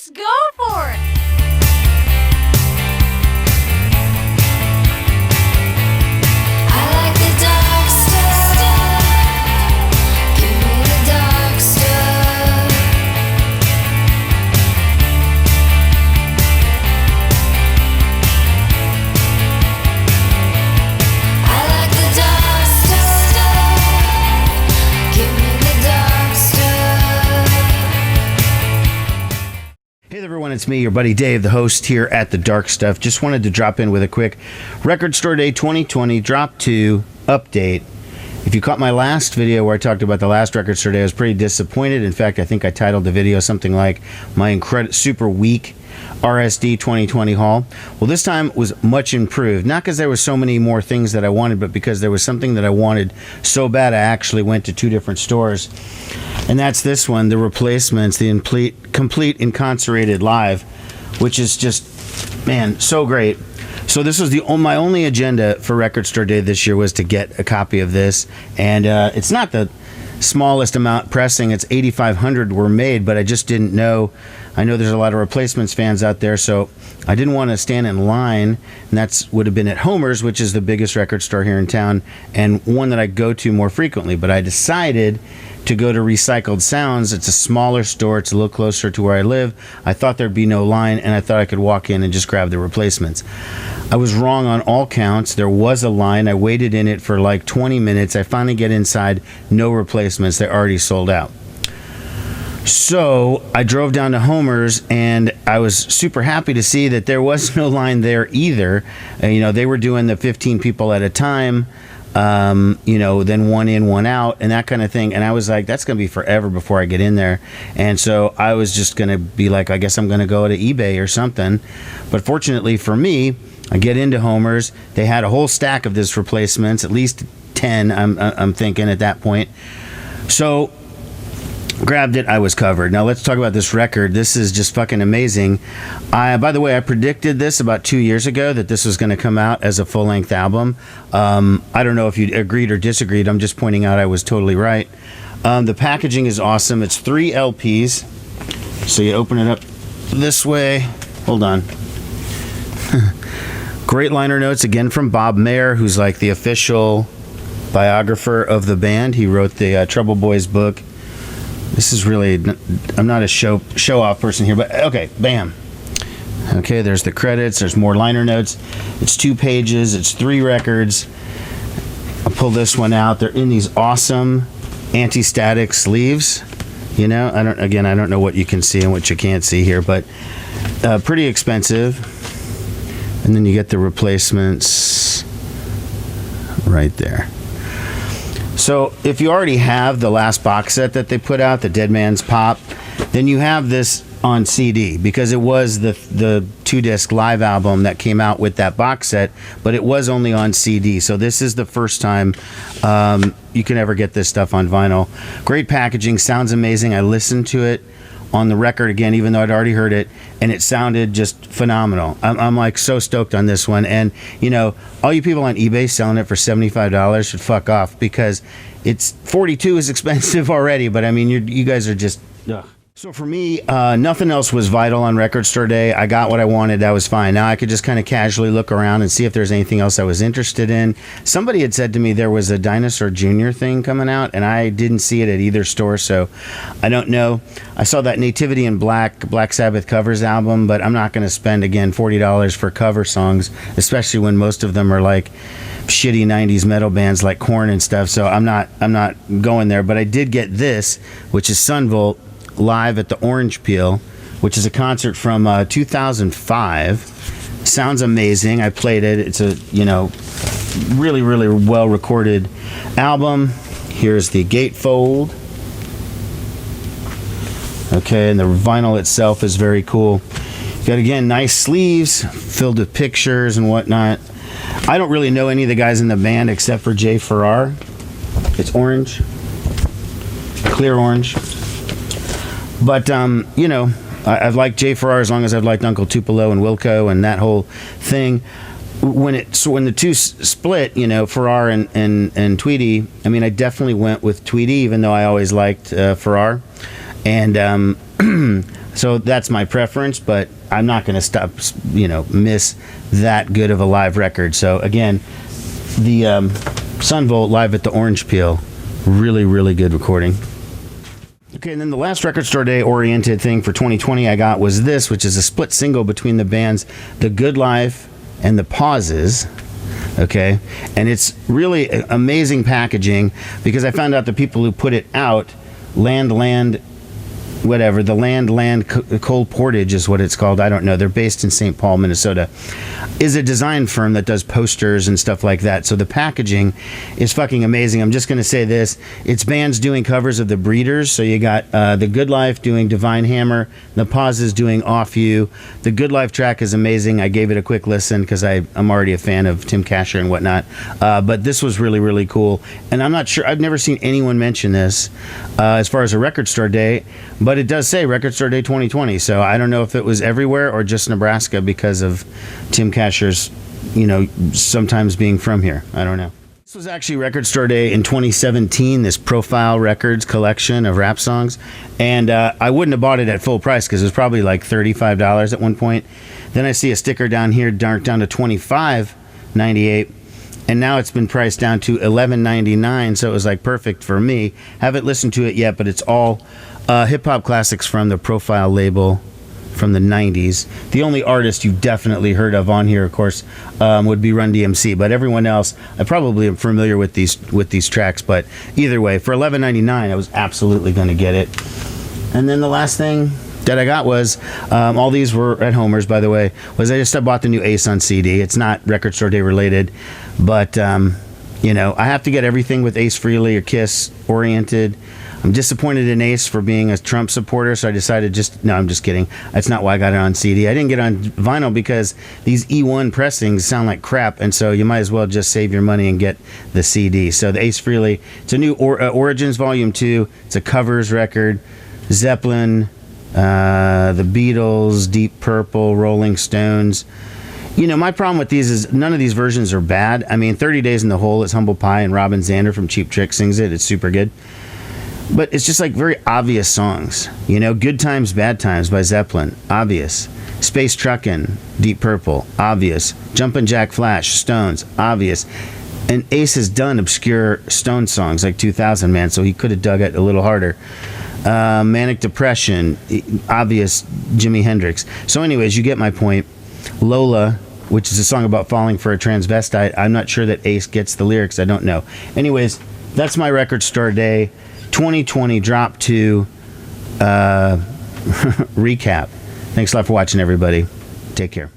Let's go for it! I like the dark stuff. Give me the dark stuff. I like the dark stuff. Give me the dark stuff. Hey there, everyone, it's me, your buddy Dave, the host here at The Dark Stuff. Just wanted to drop in with a quick Record Store Day 2020 Drop 2 update. If you caught my last video where I talked about the last Record Store Day, I was pretty disappointed. In fact, I think I titled the video something like my super weak RSD 2020 haul. Well, this time was much improved. Not because there were so many more things that I wanted, but because there was something that I wanted so bad I actually went to two different stores. And that's this one, the Replacements, the complete Incarcerated Live, which is just, man, so great. So this was my only agenda for Record Store Day this year was to get a copy of this. And it's not the smallest amount pressing. It's 8,500 were made, but I just didn't know. I know there's a lot of Replacements fans out there, so I didn't want to stand in line, and that would have been at Homer's, which is the biggest record store here in town, and one that I go to more frequently. But I decided to go to Recycled Sounds. It's a smaller store. It's a little closer to where I live. I thought there'd be no line, and I thought I could walk in and just grab the Replacements. I was wrong on all counts. There was a line. I waited in it for like 20 minutes. I finally get inside. No Replacements. They're already sold out. So I drove down to Homer's, and I was super happy to see that there was no line there either. They were doing the 15 people at a time, then one in, one out, and that kind of thing. And I was like, that's going to be forever before I get in there. And so I was just going to be like, I guess I'm going to go to eBay or something. But fortunately for me, I get into Homer's. They had a whole stack of this Replacements, at least 10, I'm thinking at that point. So grabbed it. I was covered. Now let's talk about this record. This is just fucking amazing. By the way, I predicted this about 2 years ago that this was going to come out as a full-length album. I don't know if you agreed or disagreed. I'm just pointing out I was totally right. The packaging is awesome. It's 3 LPs. So you open it up this way. Hold on. Great liner notes again from Bob Mayer, who's like the official biographer of the band. He wrote the Trouble Boys book. This is really, I'm not a show-off person here, but okay, bam. Okay, there's the credits. There's more liner notes. It's 2 pages. It's 3 records. I'll pull this one out. They're in these awesome anti-static sleeves. I don't know what you can see and what you can't see here, but pretty expensive. And then you get the Replacements right there. So if you already have the last box set that they put out, the Dead Man's Pop, then you have this on CD because it was the 2-disc live album that came out with that box set, but it was only on CD. So this is the first time you can ever get this stuff on vinyl. Great packaging, sounds amazing. I listened to it on the record again, even though I'd already heard it, and it sounded just phenomenal. I'm like so stoked on this one. And all you people on eBay selling it for $75 should fuck off, because it's $42 is expensive already, but I mean you guys are just ugh. So for me, nothing else was vital on Record Store Day. I got what I wanted. That was fine. Now I could just kind of casually look around and see if there's anything else I was interested in. Somebody had said to me there was a Dinosaur Jr. thing coming out, and I didn't see it at either store, so I don't know. I saw that Nativity in Black Sabbath covers album, but I'm not going to spend, again, $40 for cover songs, especially when most of them are like shitty 90s metal bands like Korn and stuff, so I'm not going there. But I did get this, which is Sunvolt live at the Orange Peel, which is a concert from 2005. Sounds amazing. I played it. It's a really, really well recorded album. Here's the gatefold. Okay, and the vinyl itself is very cool. Got, again, nice sleeves filled with pictures and whatnot. I don't really know any of the guys in the band except for Jay Farrar. It's orange, clear orange. But, I've liked Jay Farrar as long as I've liked Uncle Tupelo and Wilco and that whole thing. When the two split, Farrar and Tweedy, I mean, I definitely went with Tweedy, even though I always liked Farrar. And So that's my preference, but I'm not going to stop, miss that good of a live record. So again, the Sunvolt live at the Orange Peel, really, really good recording. Okay, and then the last record store day oriented thing for 2020 I got was this, which is a split single between the bands The Good Life and The Pauses. Okay, and it's really amazing packaging, because I found out the people who put it out, Land Cold Portage is what it's called. I don't know. They're based in St. Paul, Minnesota. Is a design firm that does posters and stuff like that. So the packaging is fucking amazing. I'm just going to say this. It's bands doing covers of the Breeders. So you got The Good Life doing Divine Hammer. The Pauses doing Off You. The Good Life track is amazing. I gave it a quick listen because I'm already a fan of Tim Kasher and whatnot. But this was really, really cool. And I'm not sure. I've never seen anyone mention this as far as a record store day. But it does say Record Store Day 2020, so I don't know if it was everywhere or just Nebraska because of Tim Kasher's, sometimes being from here. I don't know. This was actually Record Store Day in 2017, this Profile Records collection of rap songs, and I wouldn't have bought it at full price because it was probably like $35 at one point. Then I see a sticker down here, down to $25.98. And now it's been priced down to $11.99, so it was like perfect for me. Haven't listened to it yet, but it's all hip-hop classics from the Profile label from the 90s. The only artist you've definitely heard of on here, of course, would be Run DMC, but everyone else, I probably am familiar with these tracks, but either way, for $11.99, I was absolutely going to get it. And then the last thing that I got was, all these were at Homer's, by the way, was I bought the new Ace on CD. It's not Record Store Day related, but, I have to get everything with Ace Frehley or Kiss oriented. I'm disappointed in Ace for being a Trump supporter, so I decided no, I'm just kidding. That's not why I got it on CD. I didn't get it on vinyl because these E1 pressings sound like crap, and so you might as well just save your money and get the CD. So the Ace Frehley, it's a new Origins Volume 2. It's a covers record. Zeppelin, the Beatles, Deep Purple, Rolling Stones. My problem with these is none of these versions are bad. I mean, 30 Days in the Hole is Humble Pie, and Robin Zander from Cheap Trick sings it. It's super good. But it's just like very obvious songs. Good Times, Bad Times by Zeppelin, obvious. Space Truckin', Deep Purple, obvious. Jumpin' Jack Flash, Stones, obvious. And Ace has done obscure Stone songs like 2000, man, so he could have dug it a little harder. Manic Depression, obvious Jimi Hendrix. So anyways, you get my point. Lola, which is a song about falling for a transvestite. I'm not sure that Ace gets the lyrics. I don't know. Anyways, that's my Record Store Day 2020 Drop 2 recap. Thanks a lot for watching, everybody. Take care.